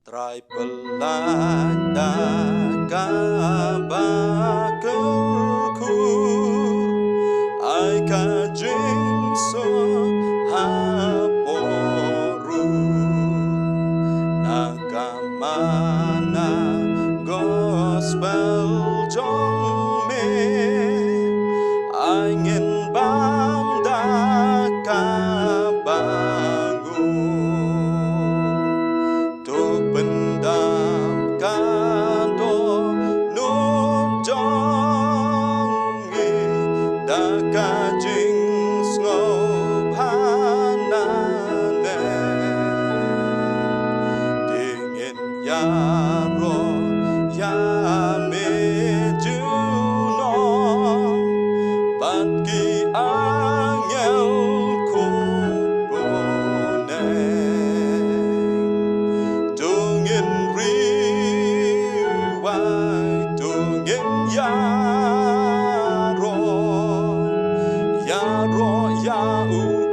Trai, pyllait, kaba, kyrkhu, ai ka jingso haporu, nagamana gospel trong me, angin banda kabangu. Pendam kando nun jongi daka jings ngobhanane dingin yaro yame juno batki angel kubone tungin riwai tungin yaro yaro yau